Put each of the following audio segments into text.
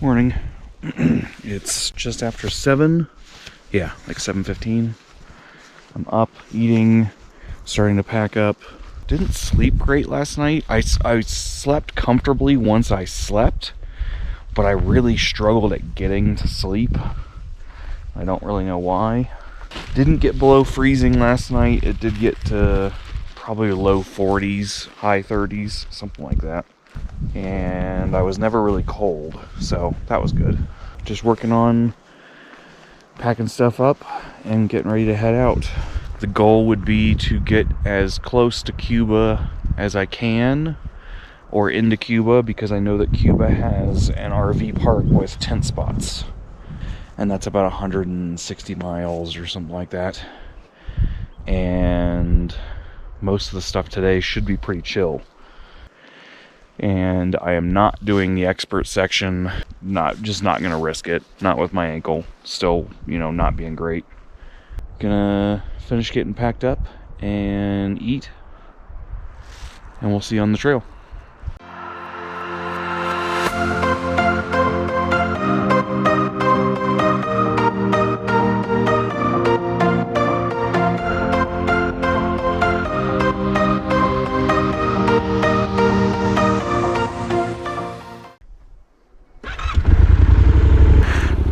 Morning. It's just after 7. Yeah, like 7:15. I'm up, eating, starting to pack up. Didn't sleep great last night. I slept comfortably once I slept, but I really struggled at getting to sleep. I don't really know why. Didn't get below freezing last night. It did get to probably low 40s, high 30s, something like that. And I was never really cold, so that was good. Just working on packing stuff up and getting ready to head out. The goal would be to get as close to Cuba as I can, or into Cuba, because I know that Cuba has an RV park with tent spots, and that's about 160 miles or something like that. And most of the stuff today should be pretty chill. And I am not doing the expert section. Just not gonna risk it. Not with my ankle still, not being great. Gonna finish getting packed up and eat, and we'll see you on the trail.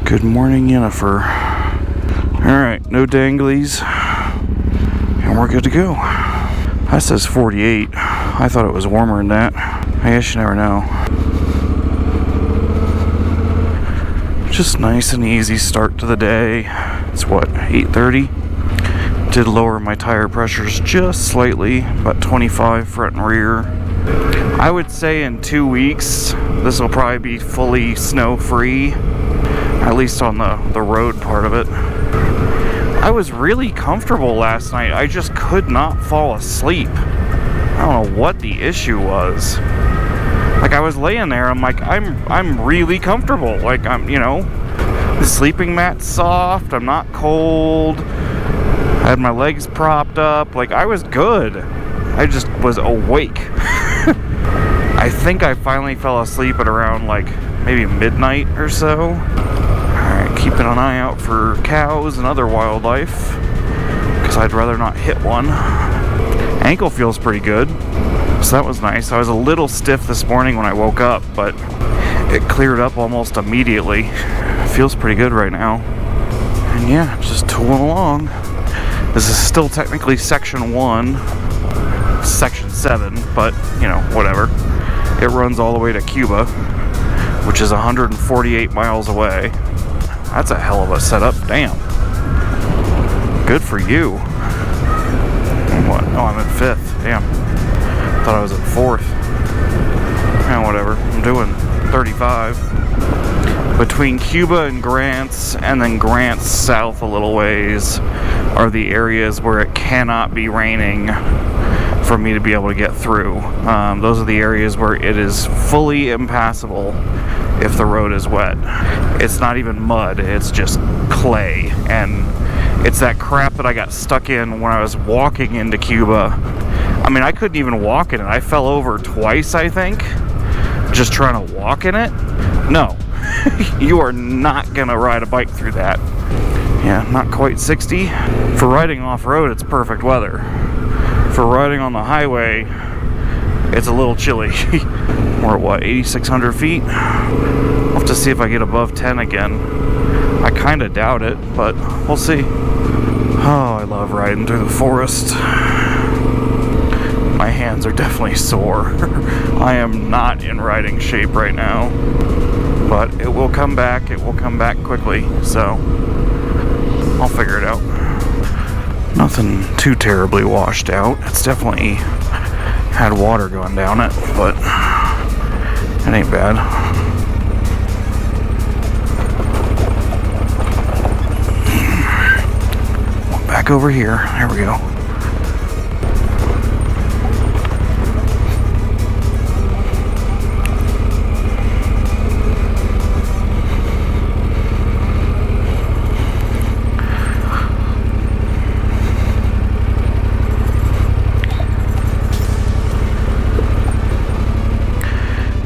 Good morning, Yennefer. Alright, no danglies, and we're good to go. That says 48. I thought it was warmer than that. I guess you never know. Just nice and easy start to the day. It's what, 8:30? Did lower my tire pressures just slightly, about 25 front and rear. I would say in 2 weeks, this will probably be fully snow-free. At least on the road part of it. I was really comfortable last night. I just could not fall asleep. I don't know what the issue was. Like, I was laying there, I'm like, I'm really comfortable. Like, the sleeping mat's soft, I'm not cold. I had my legs propped up. Like, I was good. I just was awake. I think I finally fell asleep at around, like, maybe midnight or so. Keeping an eye out for cows and other wildlife, because I'd rather not hit one. Ankle feels pretty good, so that was nice. I was a little stiff this morning when I woke up, but it cleared up almost immediately. It feels pretty good right now. And yeah, just tooling along. This is still technically section 1, section 7, but whatever. It runs all the way to Cuba, which is 148 miles away. That's a hell of a setup. Damn. Good for you. What? Oh, I'm at 5th. Damn. Thought I was at 4th. Whatever. I'm doing 35. Between Cuba and Grants, and then Grants south a little ways, are the areas where it cannot be raining for me to be able to get through. Those are the areas where it is fully impassable if the road is wet. It's not even mud, it's just clay. And it's that crap that I got stuck in when I was walking into Cuba. I mean, I couldn't even walk in it. I fell over twice, I think, just trying to walk in it. No, you are not gonna ride a bike through that. Yeah, not quite 60. For riding off-road, it's perfect weather. For riding on the highway, it's a little chilly. We're at what, 8,600 feet? I'll have to see if I get above 10 again. I kind of doubt it, but we'll see. Oh, I love riding through the forest. My hands are definitely sore. I am not in riding shape right now, but it will come back. It will come back quickly, so I'll figure it out. Nothing too terribly washed out. It's definitely had water going down it, but it ain't bad. Back over here. There we go.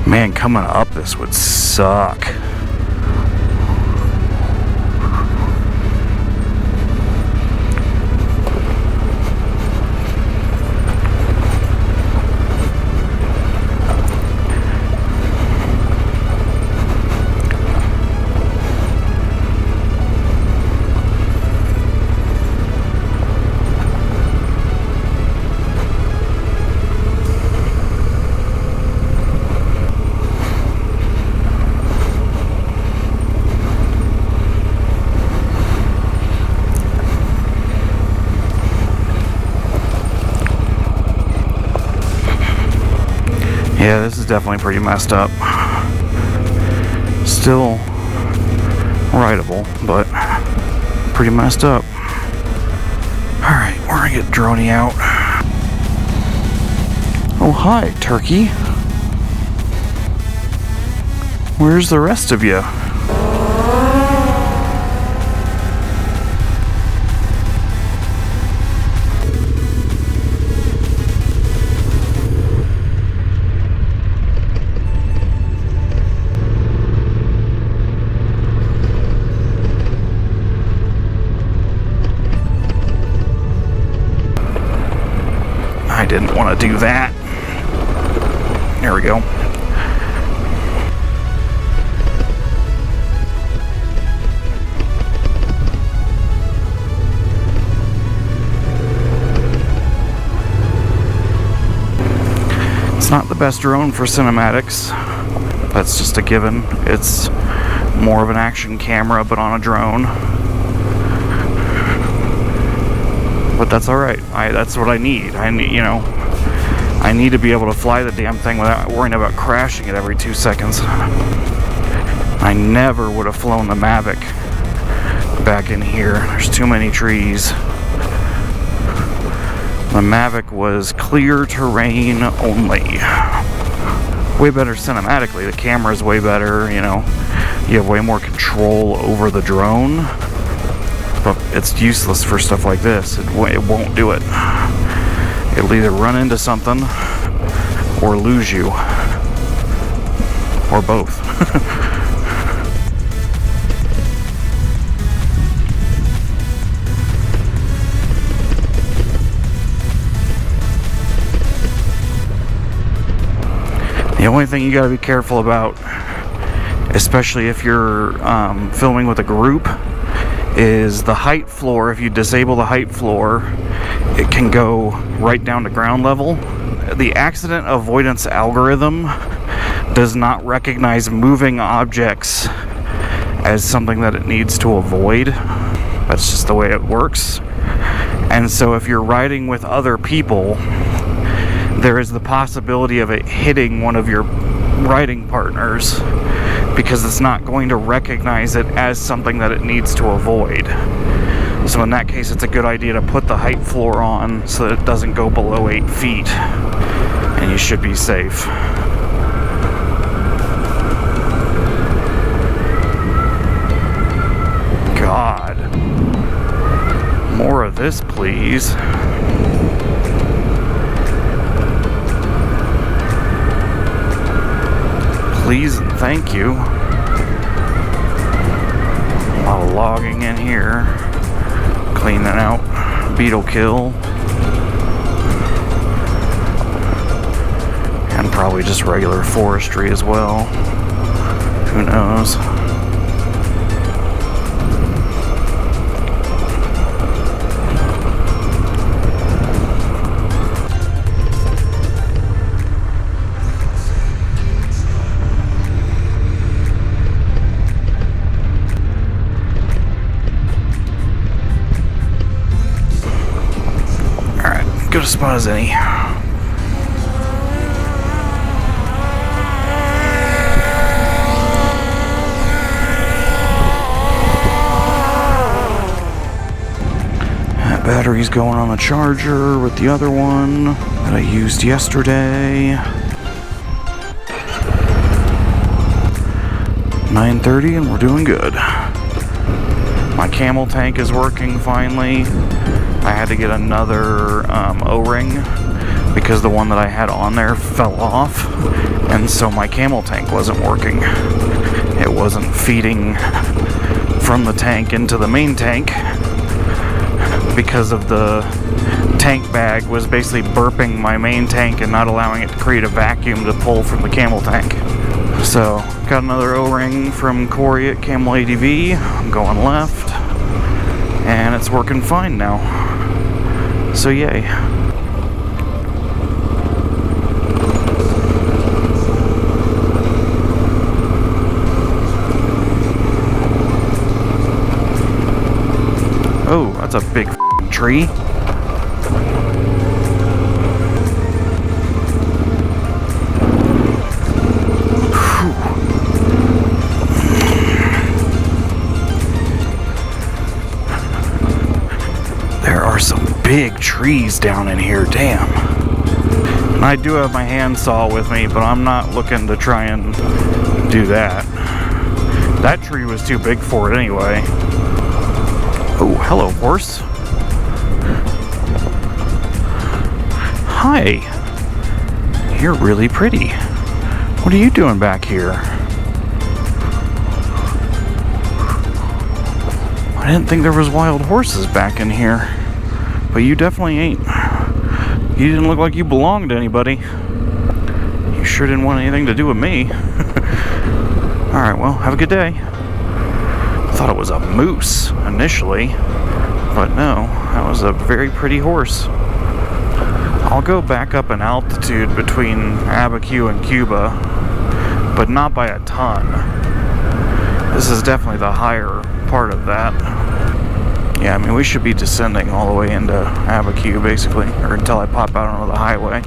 Man, coming up this would suck. definitely pretty messed up. Still rideable, but pretty messed up. Alright, we're gonna get Droney out. Oh, hi, turkey. Where's the rest of you? I didn't want to do that. There we go. It's not the best drone for cinematics. That's just a given. It's more of an action camera, but on a drone. But that's alright. That's what I need. I need to be able to fly the damn thing without worrying about crashing it every 2 seconds. I never would have flown the Mavic back in here. There's too many trees. The Mavic was clear terrain only. Way better cinematically. The camera's way better, you have way more control over the drone. But it's useless for stuff like this. It won't do it. It'll either run into something or lose you. Or both. The only thing you gotta be careful about, especially if you're filming with a group, is the height floor. If you disable the height floor, it can go right down to ground level. The accident avoidance algorithm does not recognize moving objects as something that it needs to avoid. That's just the way it works. And so if you're riding with other people, there is the possibility of it hitting one of your riding partners, because it's not going to recognize it as something that it needs to avoid. So in that case, it's a good idea to put the height floor on so that it doesn't go below 8 feet, and you should be safe. God. More of this, please. Please and thank you. A lot of logging in here. Cleaning out beetle kill. And probably just regular forestry as well. Who knows? Good a spot as any. That battery's going on the charger with the other one that I used yesterday. 9:30 and we're doing good. My camel tank is working finally. I had to get another O-ring because the one that I had on there fell off, and so my camel tank wasn't working. It wasn't feeding from the tank into the main tank because of the tank bag was basically burping my main tank and not allowing it to create a vacuum to pull from the camel tank. So, got another O-ring from Corey at Camel ADV. I'm going left, and it's working fine now. So yay. Oh, that's a big tree. big trees down in here, damn. And I do have my handsaw with me, but I'm not looking to try and do that. That tree was too big for it anyway. Oh, hello, horse. Hi. You're really pretty. What are you doing back here? I didn't think there was wild horses back in here. But you definitely ain't. You didn't look like you belonged to anybody. You sure didn't want anything to do with me. Alright, well, have a good day. I thought it was a moose initially, but no, that was a very pretty horse. I'll go back up in altitude between Abiquiu and Cuba, but not by a ton. This is definitely the higher part of that. Yeah, I mean, we should be descending all the way into Abiquiu, basically, or until I pop out onto the highway,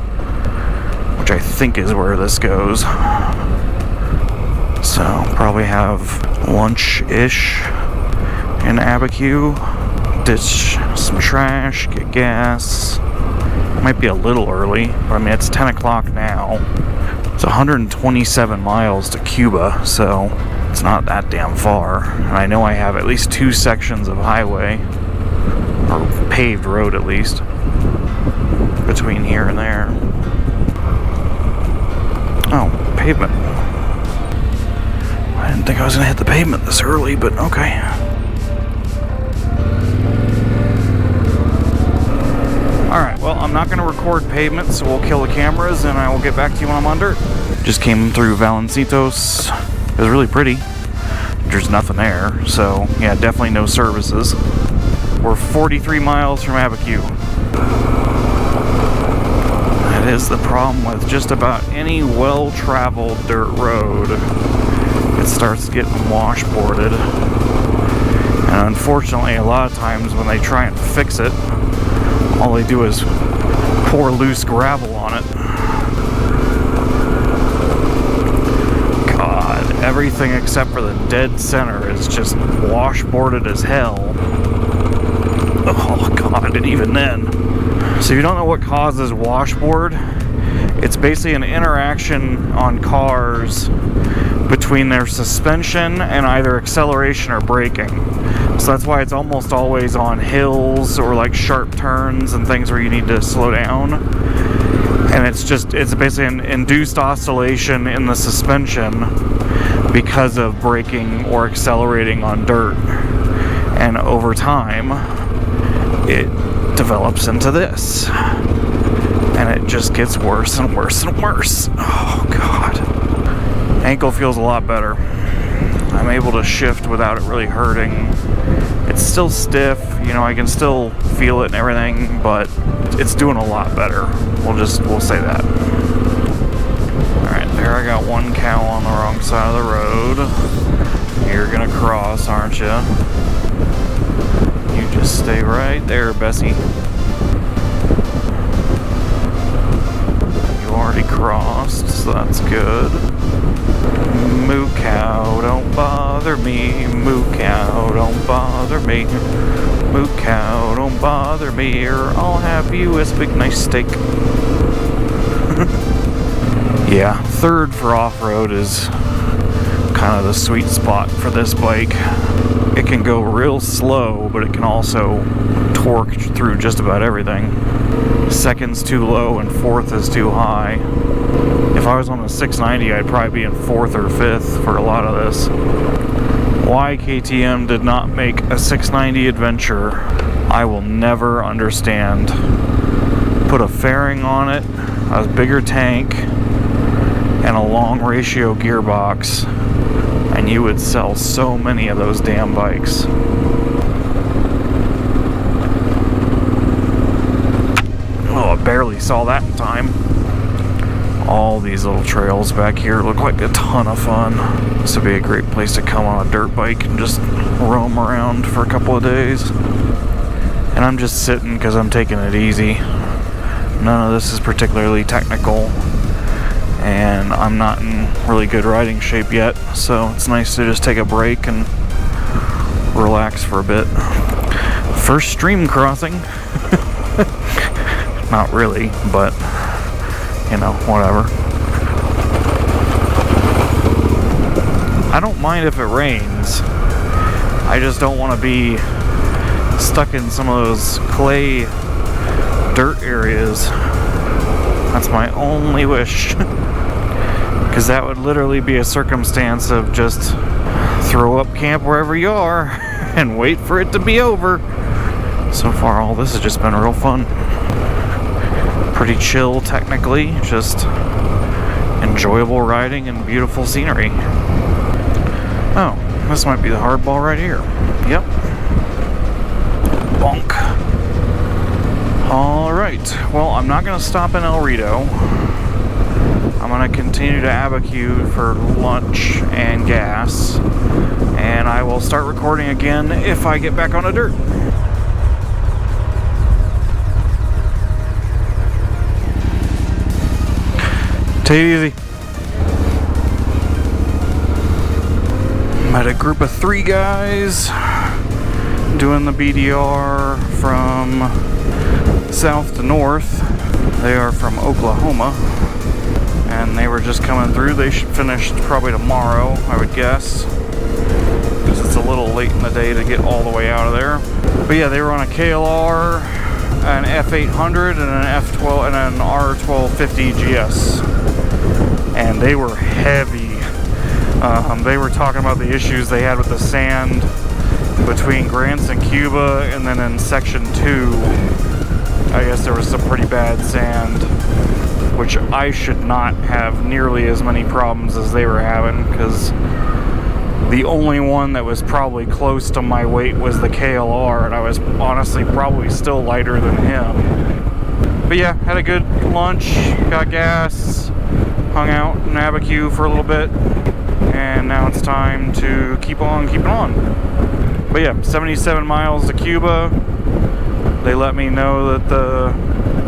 which I think is where this goes. So, probably have lunch-ish in Abiquiu, ditch some trash, get gas. Might be a little early, but I mean, it's 10 o'clock now. It's 127 miles to Cuba, so it's not that damn far. And I know I have at least 2 sections of highway, or paved road at least, between here and there. Oh, pavement. I didn't think I was going to hit the pavement this early, but okay. Alright, well, I'm not going to record pavement, so we'll kill the cameras and I will get back to you when I'm on dirt. Just came through Valencitos. It was really pretty. There's nothing there, so yeah, definitely no services. We're 43 miles from Abiquiu. That is the problem with just about any well-traveled dirt road. It starts getting washboarded. And unfortunately, a lot of times when they try and fix it, all they do is pour loose gravel on it. God, everything except for the dead center is just washboarded as hell. Oh God, and even then. So if you don't know what causes washboard, it's basically an interaction on cars between their suspension and either acceleration or braking. So that's why it's almost always on hills or like sharp turns and things where you need to slow down. And it's basically an induced oscillation in the suspension because of braking or accelerating on dirt. And over time, it develops into this. And it just gets worse and worse and worse. Oh God. Ankle feels a lot better. I'm able to shift without it really hurting. It's still stiff, you know, I can still feel it and everything, but it's doing a lot better. We'll say that. Alright, there I got one cow on the wrong side of the road. You're gonna cross, aren't you? You just stay right there, Bessie. You already crossed, so that's good. Moo cow, don't bother me. Moo cow, don't bother me. Moo cow, don't bother me, or I'll have you as a big nice steak. Yeah, third for off-road is kind of the sweet spot for this bike. It can go real slow, but it can also torque through just about everything. Second's too low and fourth is too high. If I was on a 690, I'd probably be in 4th or 5th for a lot of this. Why KTM did not make a 690 adventure, I will never understand. Put a fairing on it, a bigger tank, and a long ratio gearbox, and you would sell so many of those damn bikes. Oh, I barely saw that in time. All these little trails back here look like a ton of fun. This would be a great place to come on a dirt bike and just roam around for a couple of days. And I'm just sitting because I'm taking it easy. None of this is particularly technical, and I'm not in really good riding shape yet, so it's nice to just take a break and relax for a bit. First stream crossing. Not really, but you know, whatever. I don't mind if it rains. I just don't want to be stuck in some of those clay dirt areas. That's my only wish. Because that would literally be a circumstance of just throw up camp wherever you are and wait for it to be over. So far, all this has just been real fun. Pretty chill, technically. Just enjoyable riding and beautiful scenery. Oh, this might be the hardball right here. Yep. Bonk. Alright, well, I'm not going to stop in El Rito. I'm going to continue to Abiquiu for lunch and gas. And I will start recording again if I get back on the dirt. Take it easy. Met a group of 3 guys doing the BDR from south to north. They are from Oklahoma, and they were just coming through. They should finish probably tomorrow, I would guess, because it's a little late in the day to get all the way out of there. But yeah, they were on a KLR, an F800, and an F12 and an R1250 GS, and they were heavy. They were talking about the issues they had with the sand between Grants and Cuba, and then in section 2 I guess there was some pretty bad sand, which I should not have nearly as many problems as they were having, because the only one that was probably close to my weight was the KLR, and I was honestly probably still lighter than him. But yeah, had a good lunch, got gas, hung out in Abiquiu for a little bit, and now it's time to keep on keeping on. But yeah, 77 miles to Cuba. They let me know that the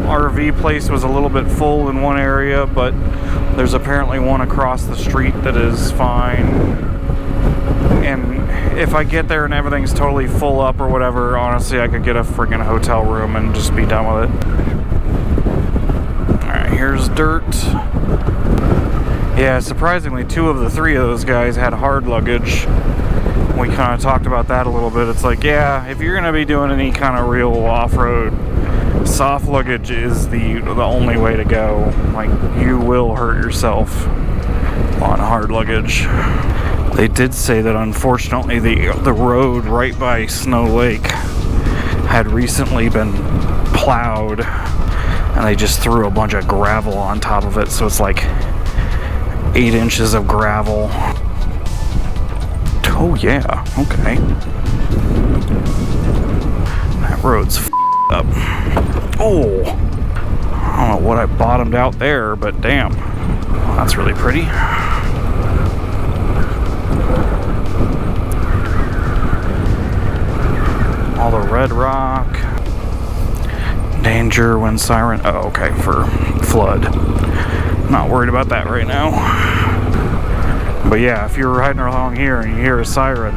RV place was a little bit full in one area, but there's apparently one across the street that is fine. And if I get there and everything's totally full up or whatever, honestly, I could get a freaking hotel room and just be done with it. Alright, here's dirt. Yeah, surprisingly, 2 of the 3 of those guys had hard luggage. We kind of talked about that a little bit. It's like, yeah, if you're going to be doing any kind of real off-road, soft luggage is the only way to go. Like, you will hurt yourself on hard luggage. They did say that unfortunately the road right by Snow Lake had recently been plowed, and they just threw a bunch of gravel on top of it, so it's like 8 inches of gravel. Oh yeah, okay. That road's up. Oh! I don't know what I bottomed out there, but damn. Well, that's really pretty. All the red rock. Danger when siren. Oh, okay, for flood. Not worried about that right now. But yeah, if you're riding along here and you hear a siren,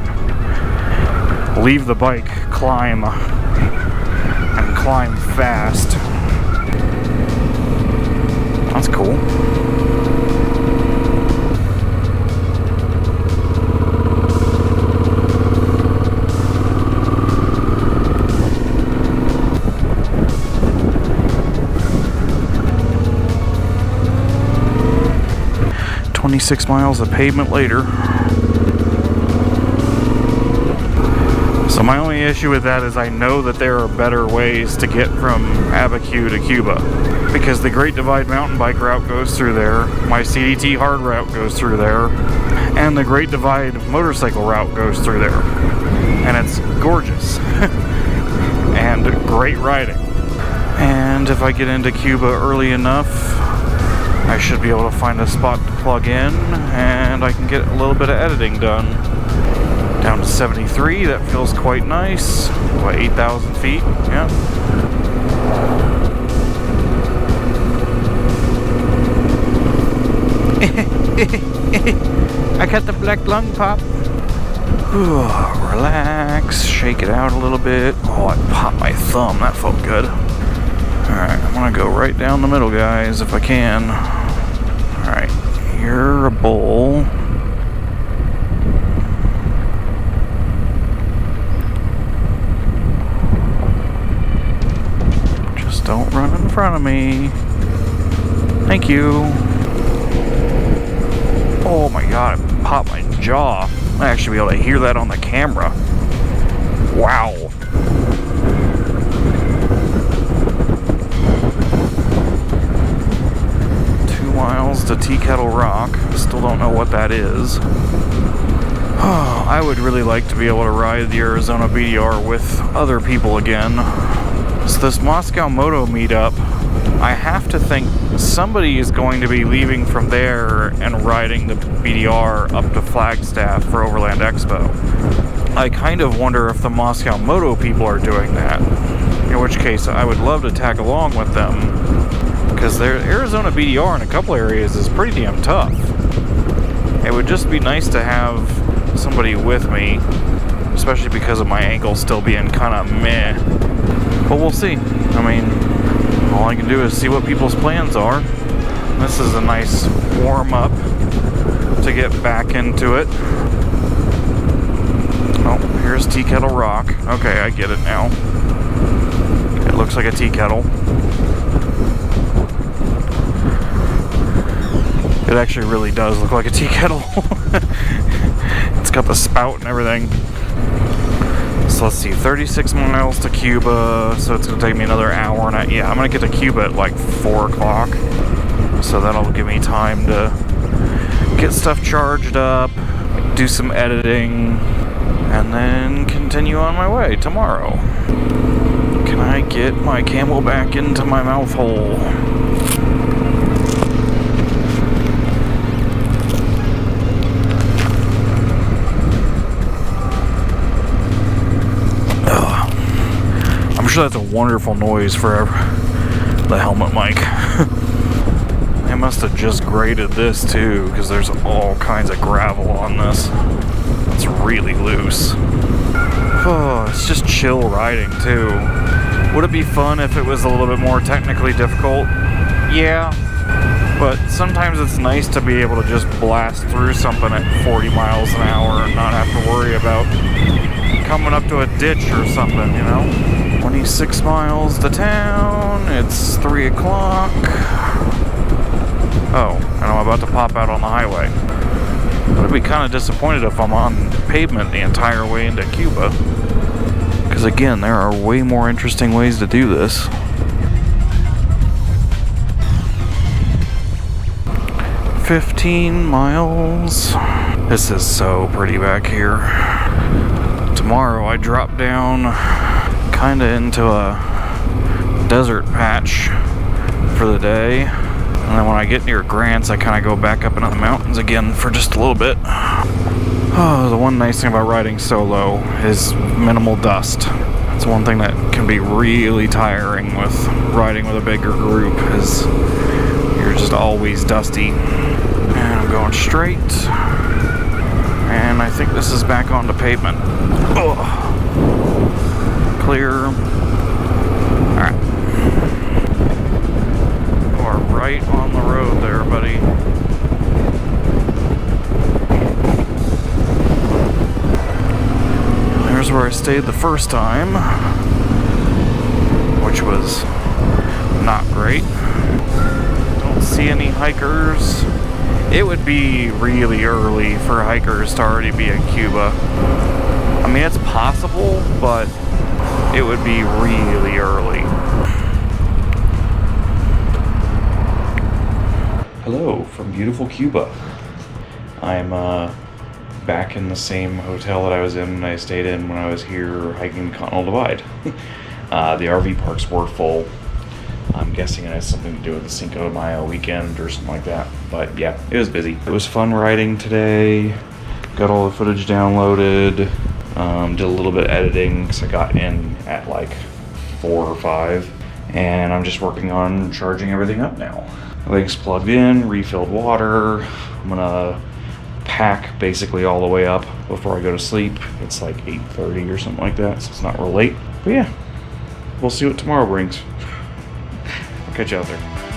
leave the bike, climb, and climb fast. That's cool. "26 miles of pavement later." So my only issue with that is I know that there are better ways to get from Abiquiu to Cuba, because the Great Divide mountain bike route goes through there, my CDT hard route goes through there, and the Great Divide motorcycle route goes through there. And it's gorgeous. And great riding. And if I get into Cuba early enough, I should be able to find a spot to plug in, and I can get a little bit of editing done. Down to 73, that feels quite nice. What, 8,000 feet? Yeah. I got the black lung pop. Relax, shake it out a little bit. Oh, I popped my thumb, that felt good. Alright, I'm gonna go right down the middle, guys, if I can. Alright, you're a bull. Just don't run in front of me. Thank you. Oh my god, it popped my jaw. I might actually be able to hear that on the camera. Wow. Miles to Teakettle Rock. Still don't know what that is. Oh, I would really like to be able to ride the Arizona BDR with other people again. So this Moscow Moto meetup, I have to think somebody is going to be leaving from there and riding the BDR up to Flagstaff for Overland Expo. I kind of wonder if the Moscow Moto people are doing that. In which case, I would love to tag along with them. Because their Arizona BDR in a couple areas is pretty damn tough. It would just be nice to have somebody with me, especially because of my ankle still being kind of meh. But we'll see. I mean, all I can do is see what people's plans are. This is a nice warm-up to get back into it. Oh, here's Teakettle Rock. Okay, I get it now. It looks like a tea kettle. It actually really does look like a tea kettle. It's got the spout and everything. So let's see, 36 miles to Cuba. So it's going to take me another hour. And yeah, I'm going to get to Cuba at like 4 o'clock. So that'll give me time to get stuff charged up, do some editing, and then continue on my way tomorrow. Can I get my camel back into my mouth hole? I'm sure that's a wonderful noise for the helmet mic. They must have just graded this too, because there's all kinds of gravel on this. It's really loose. Oh, it's just chill riding too. Would it be fun if it was a little bit more technically difficult? Yeah, but sometimes it's nice to be able to just blast through something at 40 miles an hour and not have to worry about coming up to a ditch or something, you know? 26 miles to town, it's 3 o'clock. Oh, and I'm about to pop out on the highway. I'd be kind of disappointed if I'm on pavement the entire way into Cuba. Because again, there are way more interesting ways to do this. "15 miles. This is so pretty back here. Tomorrow I drop down kind of into a desert patch for the day, and then when I get near Grants I kind of go back up into the mountains again for just a little bit. Oh, the one nice thing about riding solo is minimal dust. It's one thing that can be really tiring with riding with a bigger group, is you're just always dusty. And I'm going straight, and I think this is back onto pavement. Ugh. Clear. Alright. You are right on the road there, buddy. There's where I stayed the first time, which was not great. Don't see any hikers. It would be really early for hikers to already be in Cuba. I mean, it's possible, but it would be really early. Hello from beautiful Cuba. I'm back in the same hotel that I was in and I stayed in when I was here hiking the Continental Divide. The RV parks were full. I'm guessing it has something to do with the Cinco de Mayo weekend or something like that. But yeah, it was busy. It was fun riding today. Got all the footage downloaded. Did a little bit of editing because I got in at like 4 or 5. And I'm just working on charging everything up now. Everything's plugged in, refilled water. I'm gonna pack basically all the way up before I go to sleep. It's like 8:30 or something like that, so it's not real late. But yeah, we'll see what tomorrow brings. Catch you out there.